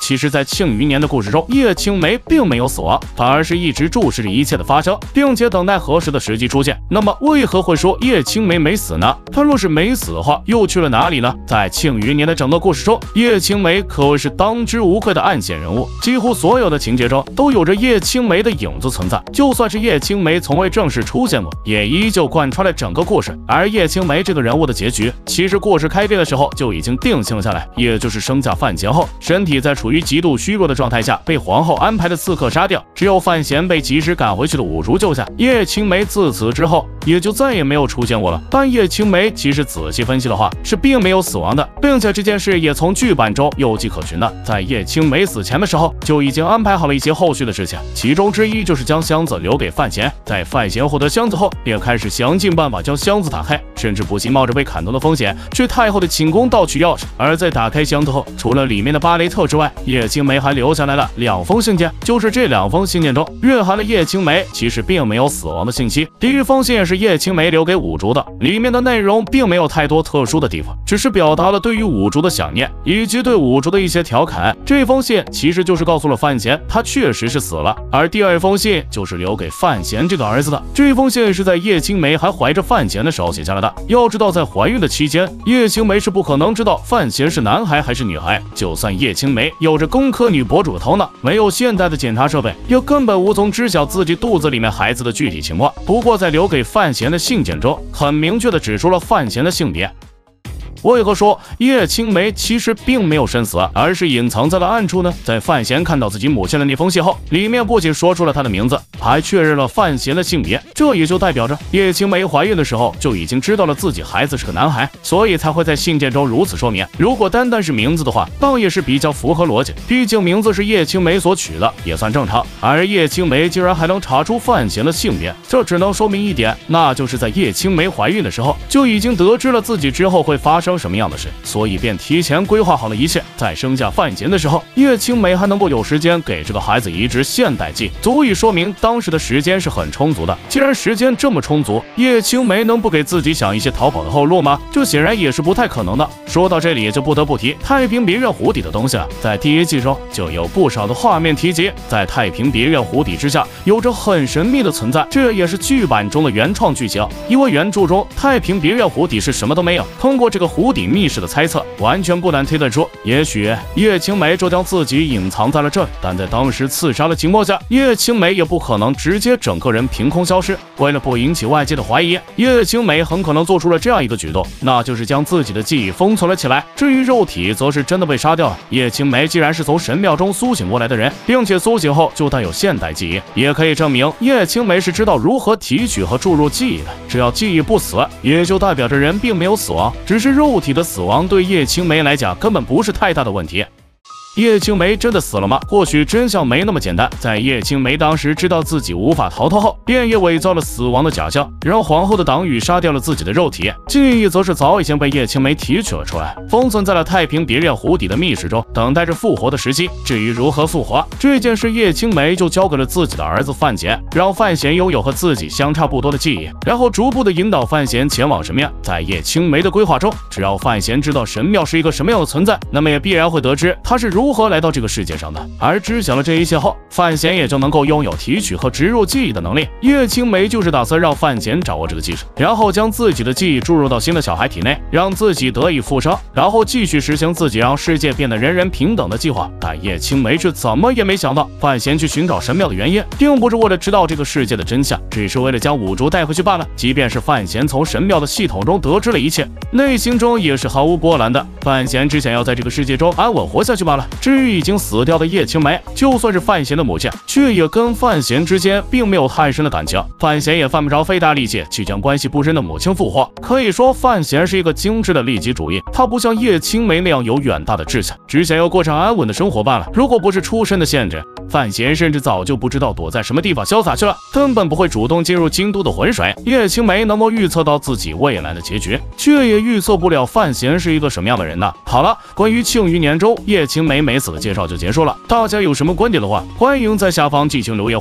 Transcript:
其实，在庆余年的故事中，叶青梅并没有死亡，反而是一直注视着一切的发生，并且等待合适的时机出现。那么，为何会说叶青梅没死呢？她若是没死的话，又去了哪里呢？在庆余年的整个故事中，叶青梅可谓是当之无愧的暗线人物，几乎所有的情节中都有着叶青梅的影子存在。就算是叶青梅从未正式出现过，也依旧贯穿了整个故事。而叶青梅这个人物的结局，其实故事开篇的时候就已经定性了下来，也就是生下范闲后，身体在处于极度虚弱的状态下，被皇后安排的刺客杀掉，只有范闲被及时赶回去的五竹救下。叶青梅自此之后也就再也没有出现过了。但叶青梅其实仔细分析的话，是并没有死亡的，并且这件事也从剧版中有迹可循的。在叶青梅死前的时候，就已经安排好了一些后续的事情，其中之一就是将箱子留给范闲。在范闲获得箱子后，便开始想尽办法将箱子打开，甚至不惜冒着被砍头的风险去太后的寝宫盗取钥匙。而在打开箱子后，除了里面的巴雷特之外，叶青梅还留下来了2封信件，就是这2封信件中蕴含了叶青梅其实并没有死亡的信息。第一封信是叶青梅留给五竹的，里面的内容并没有太多特殊的地方，只是表达了对于五竹的想念以及对五竹的一些调侃。这封信其实就是告诉了范闲他确实是死了。而第2封信就是留给范闲这个儿子的，这封信是在叶青梅还怀着范闲的时候写下来的。要知道在怀孕的期间，叶青梅是不可能知道范闲是男孩还是女孩，就算叶青梅有着工科女博主的头脑，没有现代的检查设备，也根本无从知晓自己肚子里面孩子的具体情况。不过在留给范闲的信件中，很明确的指出了范闲的性别。为何说叶青梅其实并没有身死，而是隐藏在了暗处呢？在范闲看到自己母亲的那封信后，里面不仅说出了她的名字，还确认了范闲的性别，这也就代表着叶青梅怀孕的时候就已经知道了自己孩子是个男孩，所以才会在信件中如此说明。如果单单是名字的话，倒也是比较符合逻辑，毕竟名字是叶青梅所取的，也算正常。而叶青梅竟然还能查出范闲的性别，这只能说明一点，那就是在叶青梅怀孕的时候就已经得知了自己之后会发生什么样的事，所以便提前规划好了一切。在生下范闲的时候，叶青梅还能够有时间给这个孩子移植现代记忆，足以说明当时的时间是很充足的。既然时间这么充足，叶青梅能不给自己想一些逃跑的后路吗？这显然也是不太可能的。说到这里，就不得不提太平别院湖底的东西了。在第1季中就有不少的画面提及，在太平别院湖底之下有着很神秘的存在，这也是剧版中的原创剧情。因为原著中太平别院湖底是什么都没有，通过这个湖底密室的猜测，完全不难推断出，也许叶青梅就将自己隐藏在了这里。但在当时刺杀的情况下，叶青梅也不可能直接整个人凭空消失。为了不引起外界的怀疑，叶青梅很可能做出了这样一个举动，那就是将自己的记忆封存了起来。至于肉体，则是真的被杀掉了。叶青梅既然是从神庙中苏醒过来的人，并且苏醒后就带有现代记忆，也可以证明叶青梅是知道如何提取和注入记忆的。只要记忆不死，也就代表着人并没有死亡，只是肉体的死亡对叶青梅来讲根本不是太大的问题。叶青梅真的死了吗？或许真相没那么简单。在叶青梅当时知道自己无法逃脱后，便也伪造了死亡的假象，让皇后的党羽杀掉了自己的肉体，记忆则是早已经被叶青梅提取了出来，封存在了太平别院湖底的密室中，等待着复活的时机。至于如何复活，这件事叶青梅就交给了自己的儿子范闲，让范闲拥有和自己相差不多的记忆，然后逐步的引导范闲前往神庙。在叶青梅的规划中，只要范闲知道神庙是一个什么样的存在，那么也必然会得知他是如何来到这个世界上的。而知晓了这一切后，范闲也就能够拥有提取和植入记忆的能力。叶青梅就是打算让范闲掌握这个技术，然后将自己的记忆注入到新的小孩体内，让自己得以复生，然后继续实行自己让世界变得人人平等的计划。但叶青梅却怎么也没想到，范闲去寻找神庙的原因，并不是为了知道这个世界的真相，只是为了将五竹带回去罢了。即便是范闲从神庙的系统中得知了一切，内心中也是毫无波澜的。范闲只想要在这个世界中安稳活下去罢了。至于已经死掉的叶青梅，就算是范闲的母亲，却也跟范闲之间并没有太深的感情，范闲也犯不着费大力气去将关系不深的母亲复活。可以说范闲是一个精致的利己主义，他不像叶青梅那样有远大的志向，只想要过上安稳的生活罢了。如果不是出身的限制，范闲甚至早就不知道躲在什么地方潇洒去了，根本不会主动进入京都的浑水。叶青梅能够预测到自己未来的结局，却也预测不了范闲是一个什么样的人呢？好了，关于庆余年中叶青梅没死的介绍就结束了。大家有什么观点的话，欢迎在下方进行留言。